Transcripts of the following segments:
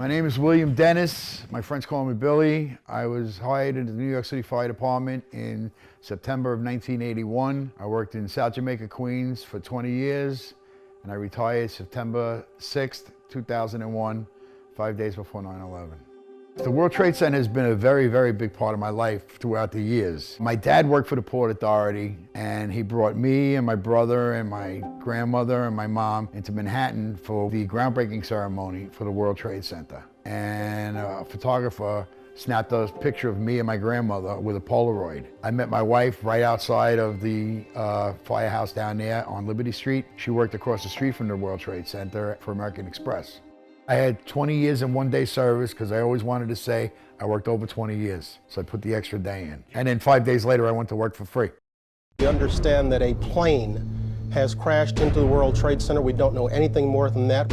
My name is William Denis. My friends call me Billy. I was hired into the New York City Fire Department in September of 1981. I worked in South Jamaica, Queens for 20 years, and I retired September 6th, 2001, 5 days before 9/11. The World Trade Center has been a very, very big part of my life throughout the years. My dad worked for the Port Authority, and he brought me and my brother and my grandmother and my mom into Manhattan for the groundbreaking ceremony for the World Trade Center. And a photographer snapped a picture of me and my grandmother with a Polaroid. I met my wife right outside of the firehouse down there on Liberty Street. She worked across the street from the World Trade Center for American Express. I had 20 years in one-day service because I always wanted to say I worked over 20 years. So I put the extra day in. And then 5 days later, I went to work for free. We understand that a plane has crashed into the World Trade Center. We don't know anything more than that.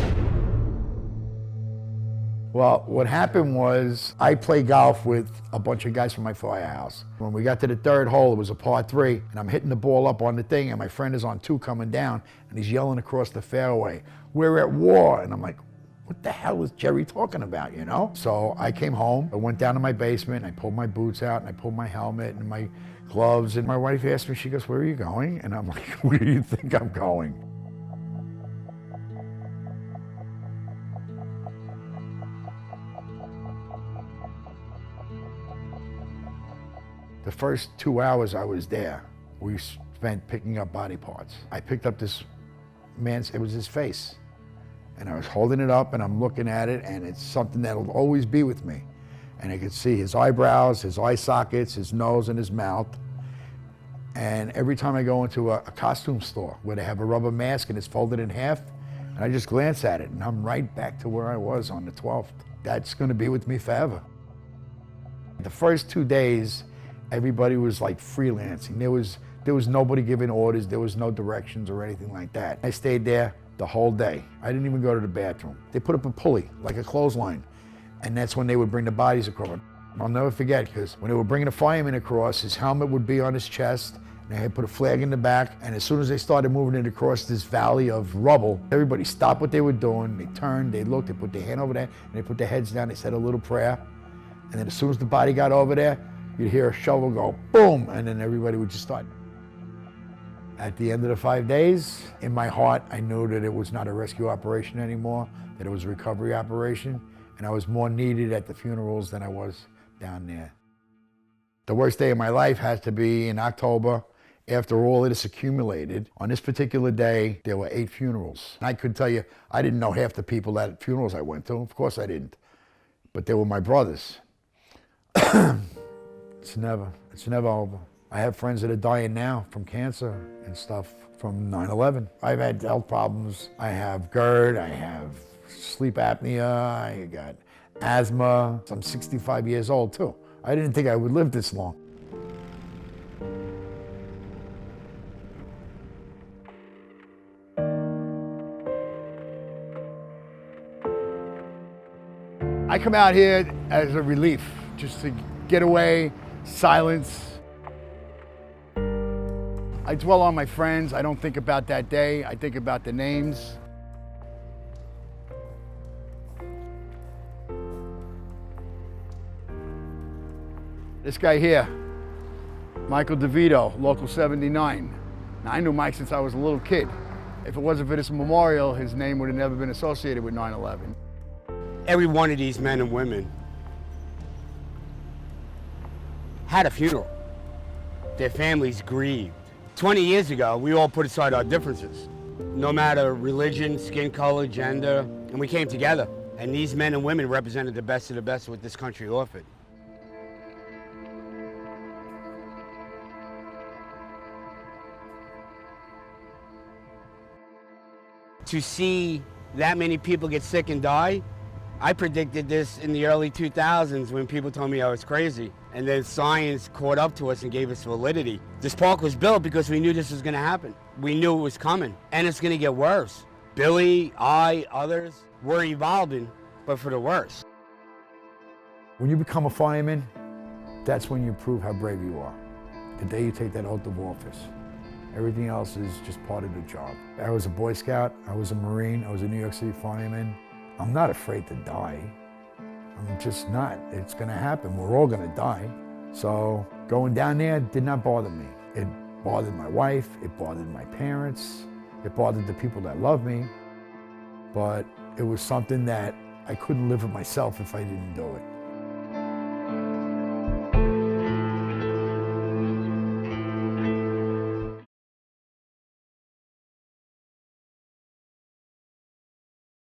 Well, what happened was I played golf with a bunch of guys from my firehouse. When we got to the third hole, it was a par 3, and I'm hitting the ball up on the thing, and my friend is on 2 coming down, and he's yelling across the fairway, "We're at war." And I'm like, what the hell is Jerry talking about, you know? So I came home, I went down to my basement, and I pulled my boots out, and I pulled my helmet and my gloves, and my wife asked me, she goes, "Where are you going?" And I'm like, "Where do you think I'm going?" The first 2 hours I was there, we spent picking up body parts. I picked up this man's, it was his face. And I was holding it up and I'm looking at it, and it's something that'll always be with me. And I could see his eyebrows, his eye sockets, his nose and his mouth. And every time I go into a costume store where they have a rubber mask and it's folded in half, and I just glance at it and I'm right back to where I was on the 12th. That's gonna be with me forever. The first 2 days, everybody was like freelancing. There was nobody giving orders, there was no directions or anything like that. I stayed there the whole day. I didn't even go to the bathroom. They put up a pulley, like a clothesline, and that's when they would bring the bodies across. I'll never forget, because when they were bringing a fireman across, his helmet would be on his chest, and they had put a flag in the back, and as soon as they started moving it across this valley of rubble, everybody stopped what they were doing, they turned, they looked, they put their hand over there, and they put their heads down, they said a little prayer, and then as soon as the body got over there, you'd hear a shovel go boom, and then everybody would just start. At the end of the 5 days, in my heart, I knew that it was not a rescue operation anymore, that it was a recovery operation, and I was more needed at the funerals than I was down there. The worst day of my life has to be in October, after all of this accumulated. On this particular day, there were 8 funerals. I could tell you, I didn't know half the people at funerals I went to. Of course I didn't. But they were my brothers. It's never over. I have friends that are dying now from cancer and stuff from 9/11. I've had health problems. I have GERD, I have sleep apnea, I got asthma. I'm 65 years old too. I didn't think I would live this long. I come out here as a relief, just to get away, silence. I dwell on my friends. I don't think about that day. I think about the names. This guy here, Michael DeVito, Local 79. Now, I knew Mike since I was a little kid. If it wasn't for this memorial, his name would have never been associated with 9/11. Every one of these men and women had a funeral. Their families grieved. 20 years ago, we all put aside our differences, no matter religion, skin color, gender, and we came together. And these men and women represented the best of the best what this country offered. To see that many people get sick and die, I predicted this in the early 2000s when people told me I was crazy. And then science caught up to us and gave us validity. This park was built because we knew this was gonna happen. We knew it was coming, and it's gonna get worse. Billy, I, others, we're evolving, but for the worse. When you become a fireman, that's when you prove how brave you are. The day you take that oath of office. Everything else is just part of the job. I was a Boy Scout, I was a Marine, I was a New York City fireman. I'm not afraid to die. I'm just not. It's gonna happen. We're all gonna die. So going down there did not bother me. It bothered my wife, it bothered my parents, it bothered the people that love me, but it was something that I couldn't live with myself if I didn't do it.